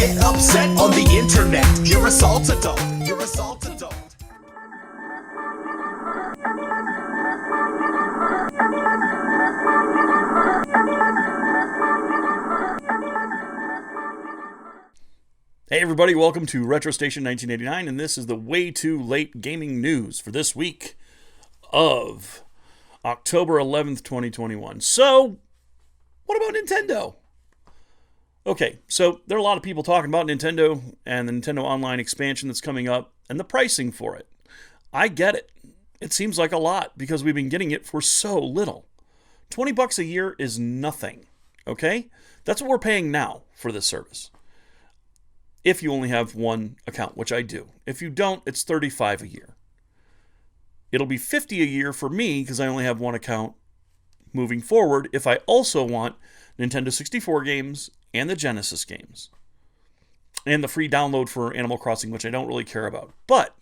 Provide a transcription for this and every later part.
get upset on the internet. You're a salt adult. You're a salt adult. Hey everybody, welcome to Retro Station 1989, and this is the way too late gaming news for this week of October 11th, 2021. So, what about Nintendo? Okay, so there are a lot of people talking about Nintendo and the Nintendo Online expansion that's coming up and the pricing for it. I get it. It seems like a lot because we've been getting it for so little. $20 a year is nothing, okay? That's what we're paying now for this service. If you only have one account, which I do. If you don't, it's $35 a year. It'll be $50 a year for me because I only have one account moving forward if I also want Nintendo 64 games and the Genesis games. And the free download for Animal Crossing, which I don't really care about. But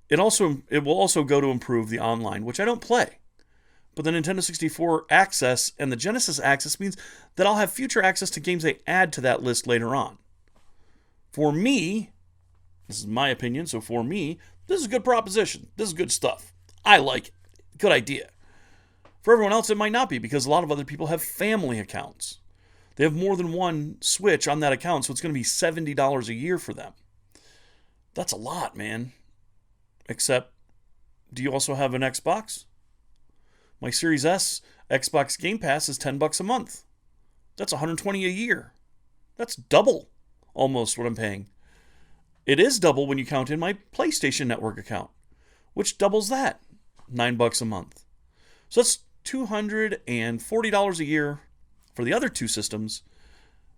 it will also go to improve the online, which I don't play. But the Nintendo 64 access and the Genesis access means that I'll have future access to games they add to that list later on. For me, this is my opinion, so for me, this is a good proposition. This is good stuff. I like it. Good idea. For everyone else, it might not be, because a lot of other people have family accounts. They have more than one Switch on that account, so it's going to be $70 a year for them. That's a lot, man. Except, do you also have an Xbox? My Series S Xbox Game Pass is $10 a month. That's $120 a year. That's double. Almost what I'm paying. It is double when you count in my PlayStation Network account, which doubles that, $9 a month. So that's $240 a year for the other two systems,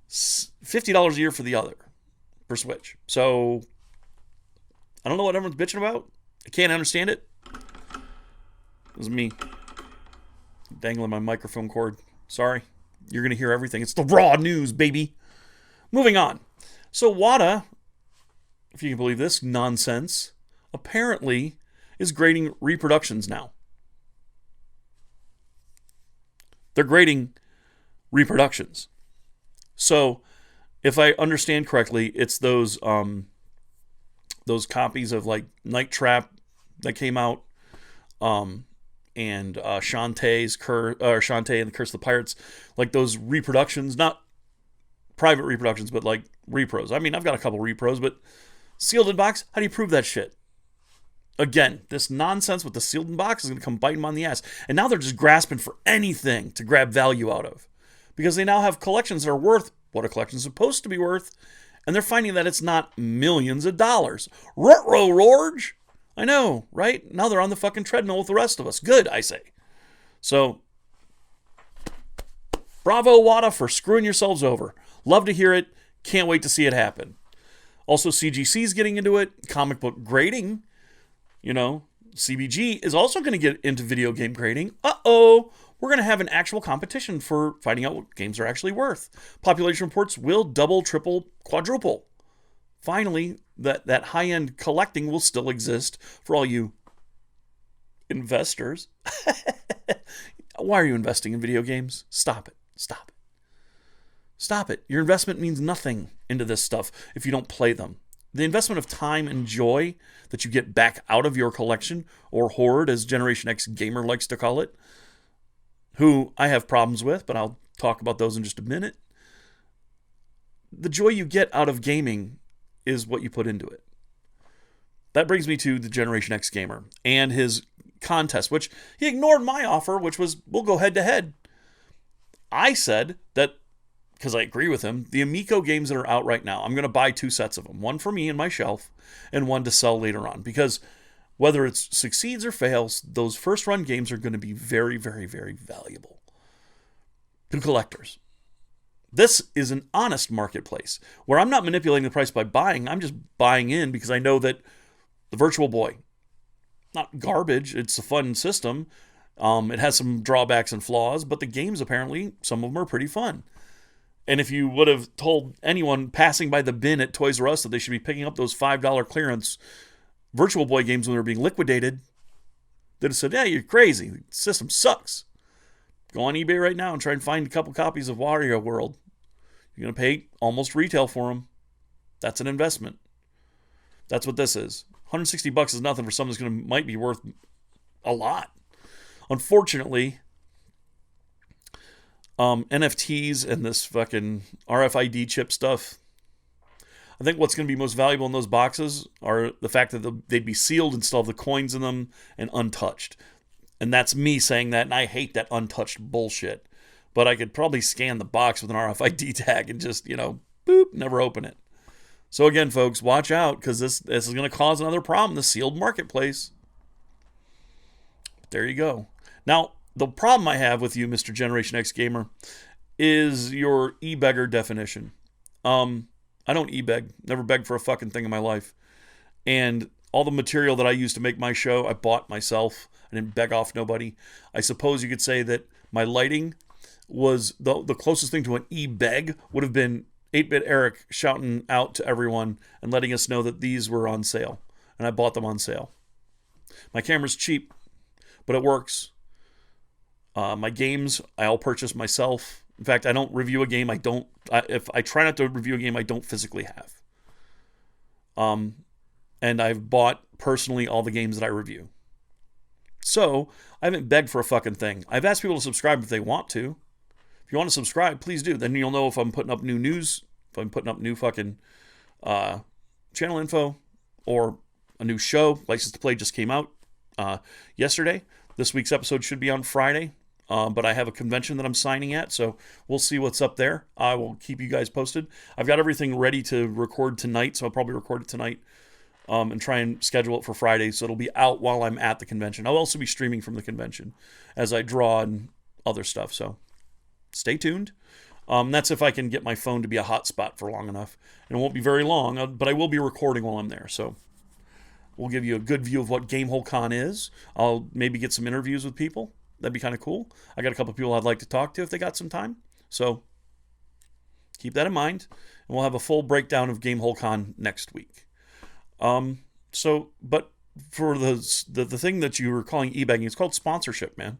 $50 a year for the other, per Switch. So, I don't know what everyone's bitching about. I can't understand it. It was me dangling my microphone cord. Sorry. You're going to hear everything. It's the raw news, baby. Moving on. So Wada, if you can believe this nonsense, apparently is grading reproductions now. They're grading reproductions. So, if I understand correctly, it's those copies of like Night Trap that came out, and Shantae and the Curse of the Pirates, like those reproductions, not private reproductions, but like repros. I mean, I've got a couple repros, but sealed in box, how do you prove that shit? Again, this nonsense with the sealed in box is going to come bite them on the ass. And now they're just grasping for anything to grab value out of. Because they now have collections that are worth what a collection is supposed to be worth, and they're finding that it's not millions of dollars. Ruh-roh, Rorge! I know, right? Now they're on the fucking treadmill with the rest of us. Good, I say. So, bravo, Wada, for screwing yourselves over. Love to hear it. Can't wait to see it happen. Also, CGC's getting into it. Comic book grading. You know, CBG is also going to get into video game grading. Uh-oh. We're going to have an actual competition for finding out what games are actually worth. Population reports will double, triple, quadruple. Finally, that high-end collecting will still exist for all you investors. Why are you investing in video games? Stop it. Stop it. Stop it. Your investment means nothing into this stuff if you don't play them. The investment of time and joy that you get back out of your collection, or hoard, as Generation X Gamer likes to call it, who I have problems with, but I'll talk about those in just a minute. The joy you get out of gaming is what you put into it. That brings me to the Generation X Gamer and his contest, which he ignored my offer, which was, we'll go head to head. I said that, because I agree with him, the Amico games that are out right now, I'm going to buy 2 sets of them. One for me in my shelf, and one to sell later on. Because whether it succeeds or fails, those first-run games are going to be very, very, very valuable to collectors. This is an honest marketplace, where I'm not manipulating the price by buying. I'm just buying in because I know that the Virtual Boy, not garbage, it's a fun system. It has some drawbacks and flaws, but the games, apparently, some of them are pretty fun. And if you would have told anyone passing by the bin at Toys R Us that they should be picking up those $5 clearance Virtual Boy games when they were being liquidated, they'd have said, yeah, you're crazy. The system sucks. Go on eBay right now and try and find a couple copies of Wario World. You're going to pay almost retail for them. That's an investment. That's what this is. $160 is nothing for something that's might be worth a lot. Unfortunately, NFTs and this fucking RFID chip stuff, I think what's going to be most valuable in those boxes are the fact that they'd be sealed and still have the coins in them and untouched. And that's me saying that, and I hate that untouched bullshit. But I could probably scan the box with an RFID tag and just, boop, never open it. So again, folks, watch out, because this is going to cause another problem, the sealed marketplace. But there you go. Now, the problem I have with you, Mr. Generation X Gamer, is your e-beggar definition. I don't e-beg. Never begged for a fucking thing in my life. And all the material that I used to make my show, I bought myself. I didn't beg off nobody. I suppose you could say that my lighting was the closest thing to an e-beg would have been 8-Bit Eric shouting out to everyone and letting us know that these were on sale. And I bought them on sale. My camera's cheap, but it works. My games, I'll purchase myself. In fact, I don't review a game if I try not to review a game I don't physically have. And I've bought personally all the games that I review. So, I haven't begged for a fucking thing. I've asked people to subscribe if they want to. If you want to subscribe, please do. Then you'll know if I'm putting up new news, if I'm putting up new fucking channel info, or a new show. License to Play just came out yesterday. This week's episode should be on Friday. But I have a convention that I'm signing at, so we'll see what's up there. I will keep you guys posted. I've got everything ready to record tonight, so I'll probably record it tonight and try and schedule it for Friday, so it'll be out while I'm at the convention. I'll also be streaming from the convention as I draw and other stuff, so stay tuned. That's if I can get my phone to be a hotspot for long enough. And it won't be very long, but I will be recording while I'm there, so we'll give you a good view of what Gamehole Con is. I'll maybe get some interviews with people. That'd be kind of cool. I got a couple of people I'd like to talk to if they got some time. So keep that in mind. And we'll have a full breakdown of Gamehole Con next week. But for the thing that you were calling e-begging, it's called sponsorship, man.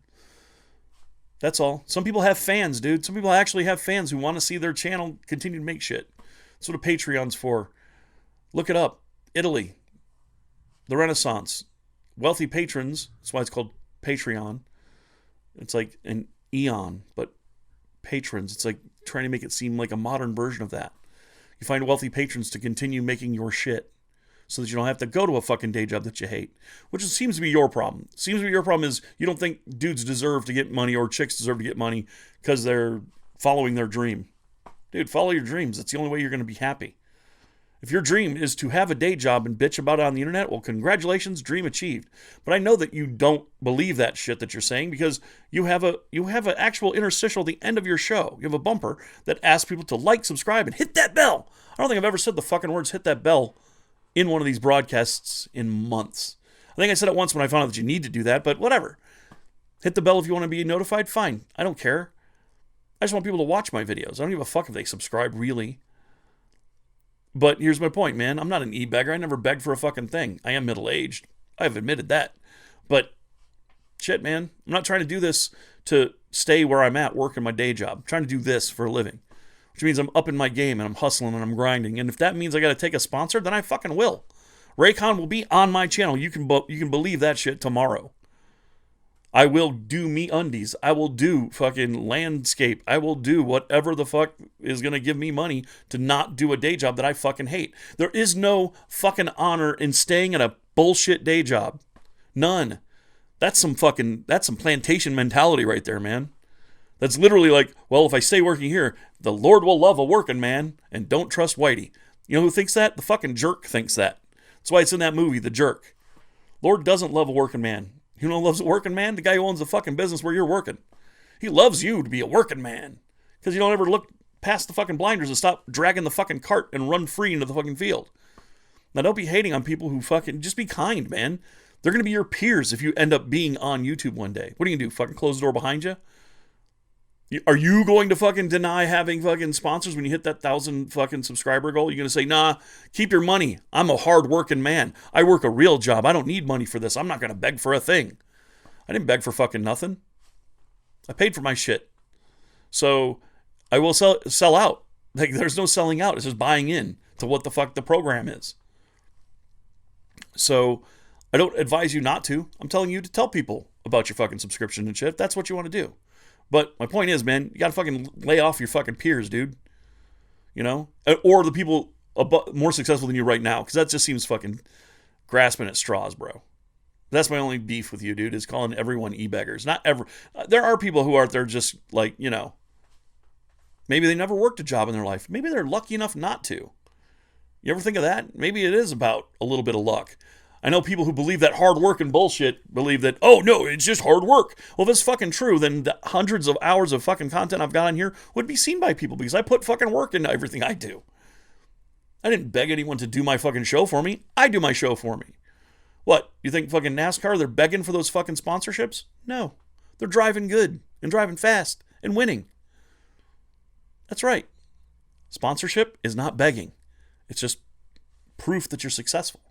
That's all. Some people have fans, dude. Some people actually have fans who want to see their channel continue to make shit. That's what a Patreon's for. Look it up. Italy. The Renaissance. Wealthy patrons. That's why it's called Patreon. It's like an eon, but patrons. It's like trying to make it seem like a modern version of that. You find wealthy patrons to continue making your shit so that you don't have to go to a fucking day job that you hate, which seems to be your problem. Seems to be your problem is you don't think dudes deserve to get money or chicks deserve to get money because they're following their dream. Dude, follow your dreams. That's the only way you're going to be happy. If your dream is to have a day job and bitch about it on the internet, well, congratulations, dream achieved. But I know that you don't believe that shit that you're saying because you have an actual interstitial at the end of your show. You have a bumper that asks people to like, subscribe, and hit that bell. I don't think I've ever said the fucking words hit that bell in one of these broadcasts in months. I think I said it once when I found out that you need to do that, but whatever. Hit the bell if you want to be notified, fine. I don't care. I just want people to watch my videos. I don't give a fuck if they subscribe, really. But here's my point, man. I'm not an e-beggar. I never begged for a fucking thing. I am middle-aged. I've admitted that. But, shit, man. I'm not trying to do this to stay where I'm at, working my day job. I'm trying to do this for a living. Which means I'm upping my game, and I'm hustling, and I'm grinding. And if that means I got to take a sponsor, then I fucking will. Raycon will be on my channel. You can believe that shit tomorrow. I will do MeUndies. I will do fucking landscape. I will do whatever the fuck is going to give me money to not do a day job that I fucking hate. There is no fucking honor in staying at a bullshit day job. None. That's some plantation mentality right there, man. That's literally like, well, if I stay working here, the Lord will love a working man and don't trust Whitey. You know who thinks that? The fucking jerk thinks that. That's why it's in that movie, The Jerk. Lord doesn't love a working man. You know who loves a working man? The guy who owns the fucking business where you're working. He loves you to be a working man. Because you don't ever look past the fucking blinders and stop dragging the fucking cart and run free into the fucking field. Now don't be hating on people who just be kind, man. They're going to be your peers if you end up being on YouTube one day. What are you going to do? Fucking close the door behind you? Are you going to fucking deny having fucking sponsors when you hit that 1,000 fucking subscriber goal? You're going to say, nah, keep your money. I'm a hard-working man. I work a real job. I don't need money for this. I'm not going to beg for a thing. I didn't beg for fucking nothing. I paid for my shit. So I will sell out. Like, there's no selling out. It's just buying in to what the fuck the program is. So I don't advise you not to. I'm telling you to tell people about your fucking subscription and shit. If that's what you want to do. But my point is, man, you got to fucking lay off your fucking peers, dude. You know? Or the people more successful than you right now. Because that just seems fucking grasping at straws, bro. That's my only beef with you, dude, is calling everyone e-beggars. Not ever. There are people who are out there just like, you know, maybe they never worked a job in their life. Maybe they're lucky enough not to. You ever think of that? Maybe it is about a little bit of luck. I know people who believe that hard work and bullshit believe that, oh, no, it's just hard work. Well, if it's fucking true, then the hundreds of hours of fucking content I've got on here would be seen by people because I put fucking work into everything I do. I didn't beg anyone to do my fucking show for me. I do my show for me. What, you think fucking NASCAR, they're begging for those fucking sponsorships? No. They're driving good and driving fast and winning. That's right. Sponsorship is not begging. It's just proof that you're successful.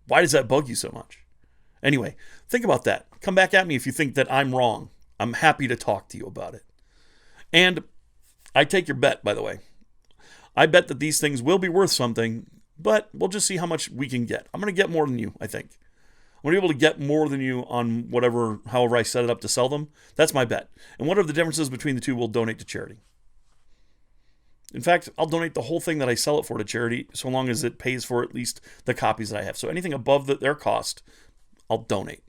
Why does that bug you so much? Anyway, think about that. Come back at me if you think that I'm wrong. I'm happy to talk to you about it. And I take your bet, by the way. I bet that these things will be worth something, but we'll just see how much we can get. I'm going to get more than you, I think. I'm going to be able to get more than you on however I set it up to sell them. That's my bet. And whatever the differences between the two, we'll donate to charity. In fact, I'll donate the whole thing that I sell it for to charity, so long as it pays for at least the copies that I have. So anything above their cost, I'll donate.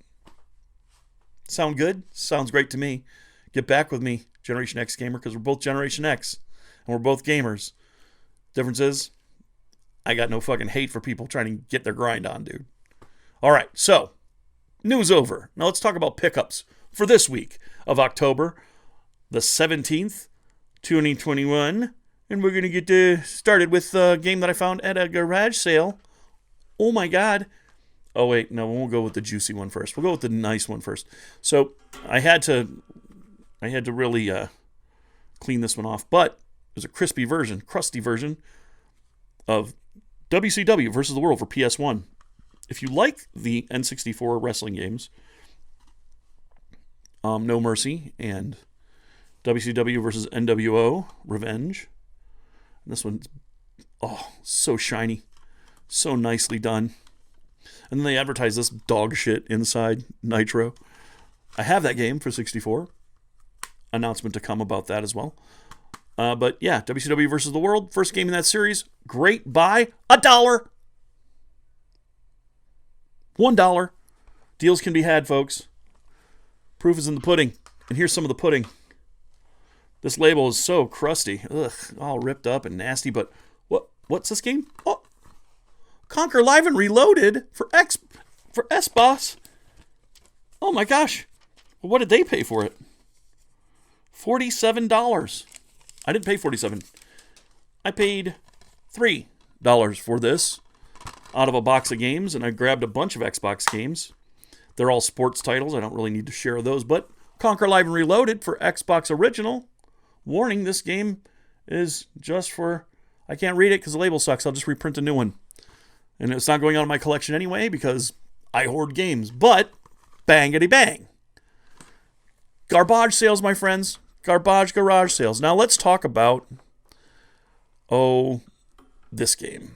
Sound good? Sounds great to me. Get back with me, Generation X gamer, because we're both Generation X, and we're both gamers. Difference is, I got no fucking hate for people trying to get their grind on, dude. All right, so, news over. Now let's talk about pickups for this week of October the 17th, 2021. And we're going to get started with a game that I found at a garage sale. Oh my god. Oh wait, no, we'll go with the juicy one first. We'll go with the nice one first. So, I had to really clean this one off. But there's a crusty version of WCW versus the World for PS1. If you like the N64 wrestling games, No Mercy and WCW versus NWO Revenge. This one's, so shiny. So nicely done. And then they advertise this dog shit inside Nitro. I have that game for 64. Announcement to come about that as well. But yeah, WCW versus the World. First game in that series. Great buy. $1. $1. Deals can be had, folks. Proof is in the pudding. And here's some of the pudding. This label is so crusty. Ugh, all ripped up and nasty. But what's this game? Oh, Conquer Live and Reloaded for S-Boss. Oh my gosh. Well, what did they pay for it? $47. I didn't pay $47. I paid $3 for this out of a box of games, and I grabbed a bunch of Xbox games. They're all sports titles. I don't really need to share those, but Conquer Live and Reloaded for Xbox Original. Warning, this game is just for... I can't read it because the label sucks. I'll just reprint a new one. And it's not going on in my collection anyway because I hoard games. But, bangity bang. Garbage sales, my friends. Garbage garage sales. Now let's talk about, this game.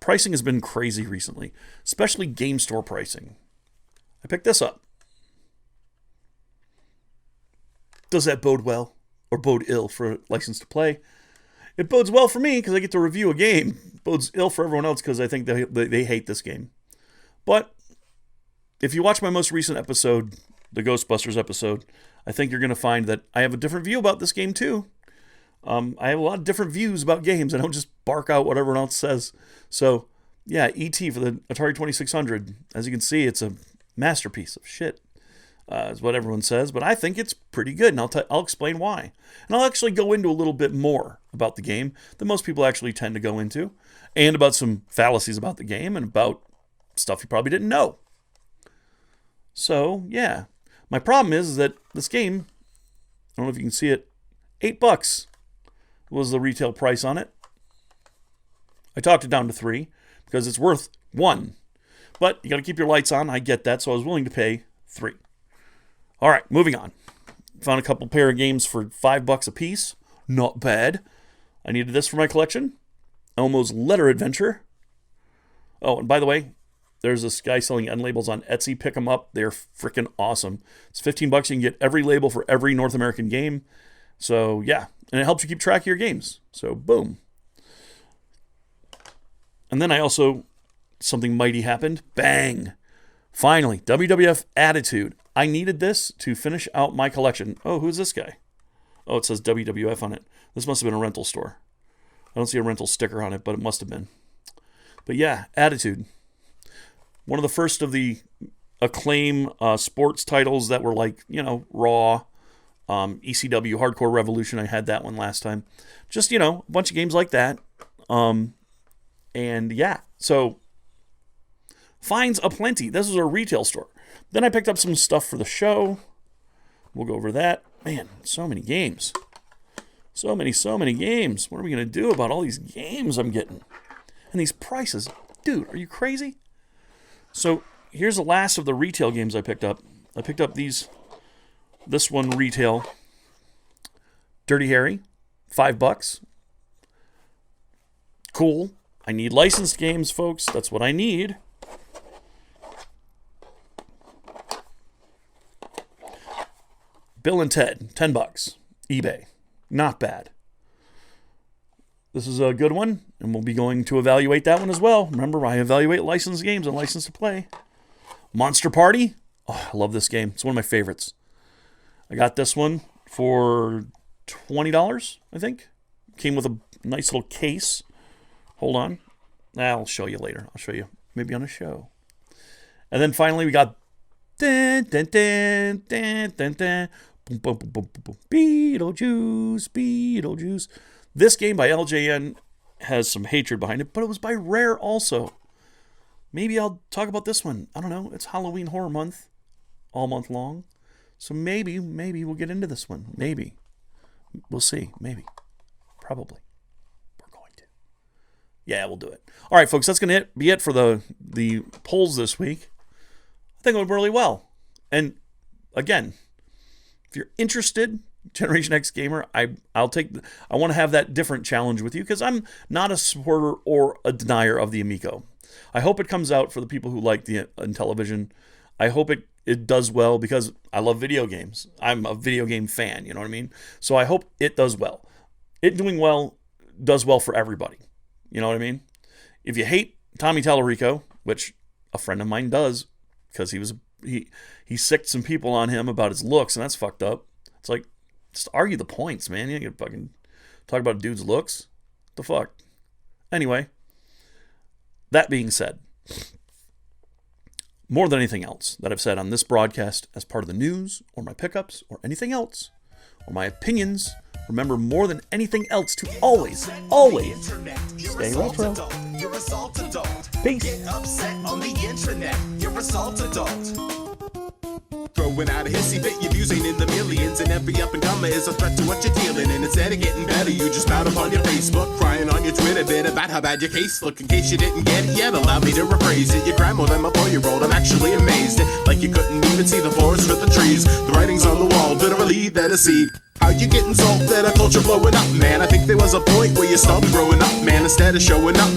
Pricing has been crazy recently. Especially game store pricing. I picked this up. Does that bode well? Or bode ill for License to Play? It bodes well for me because I get to review a game. It bodes ill for everyone else because I think they hate this game. But if you watch my most recent episode, the Ghostbusters episode, I think you're going to find that I have a different view about this game too. I have a lot of different views about games. I don't just bark out what everyone else says. So, yeah, E.T. for the Atari 2600. As you can see, it's a masterpiece of shit. Is what everyone says, but I think it's pretty good, and I'll explain why. And I'll actually go into a little bit more about the game than most people actually tend to go into, and about some fallacies about the game, and about stuff you probably didn't know. So, yeah. My problem is that this game, I don't know if you can see it, $8 was the retail price on it. I talked it down to $3, because it's worth $1. But you got to keep your lights on, I get that, so I was willing to pay $3. All right, moving on. Found a couple pair of games for $5 a piece. Not bad. I needed this for my collection. Elmo's Letter Adventure. Oh, and by the way, there's this guy selling end labels on Etsy. Pick them up. They're freaking awesome. It's $15. You can get every label for every North American game. So, yeah. And it helps you keep track of your games. So, boom. And then I also, something mighty happened. Bang. Finally, WWF Attitude. I needed this to finish out my collection. Oh, who's this guy? Oh, it says WWF on it. This must have been a rental store. I don't see a rental sticker on it, but it must have been. But yeah, Attitude. One of the first of the Acclaim sports titles that were like, Raw, ECW, Hardcore Revolution. I had that one last time. Just, a bunch of games like that. And yeah, so finds aplenty. This was a retail store. Then I picked up some stuff for the show. We'll go over that. Man, so many games. So many games. What are we going to do about all these games I'm getting? And these prices. Dude, are you crazy? So here's the last of the retail games I picked up. I picked up this one retail. Dirty Harry, $5. Cool. I need licensed games, folks. That's what I need. Bill and Ted, $10. eBay. Not bad. This is a good one, and we'll be going to evaluate that one as well. Remember, I evaluate licensed games and license to play. Monster Party. Oh, I love this game. It's one of my favorites. I got this one for $20, I think. Came with a nice little case. Hold on. I'll show you later. I'll show you maybe on a show. And then finally we got Beetlejuice. This game by LJN has some hatred behind it, but it was by Rare also. Maybe I'll talk about this one. I don't know. It's Halloween Horror Month, all month long. So maybe we'll get into this one. Maybe. We'll see. Maybe. Probably. We're going to. Yeah, we'll do it. All right, folks, that's going to be it for the polls this week. I think it went really well. And again, if you're interested, Generation X Gamer, I want to have that different challenge with you because I'm not a supporter or a denier of the Amico. I hope it comes out for the people who like the Intellivision. I hope it does well because I love video games. I'm a video game fan, you know what I mean? So I hope it does well. It doing well does well for everybody. You know what I mean? If you hate Tommy Tallarico, which a friend of mine does, because he sicked some people on him about his looks, and that's fucked up. It's like, just argue the points, man. You ain't gonna fucking talk about a dude's looks. What the fuck? Anyway, that being said, more than anything else that I've said on this broadcast as part of the news or my pickups or anything else or my opinions, remember more than anything else to always stay retro. You're a salt adult. Peace. Get upset on the internet. You're a salt adult. Throwing out a hissy fit, your views ain't in the millions, and every up and comer is a threat to what you're dealing. And instead of getting better, you just spout up on your Facebook, crying on your Twitter bit about how bad your case look. In case you didn't get it yet, allow me to rephrase it. Your grandmother, I'm a 4-year-old, I'm actually amazed. Like you couldn't even see the forest for the trees. The writing's on the wall, literally there to see. How you getting salt that a culture blowing up, man? I think there was a point where you stopped growing up, man. Instead of showing up, man.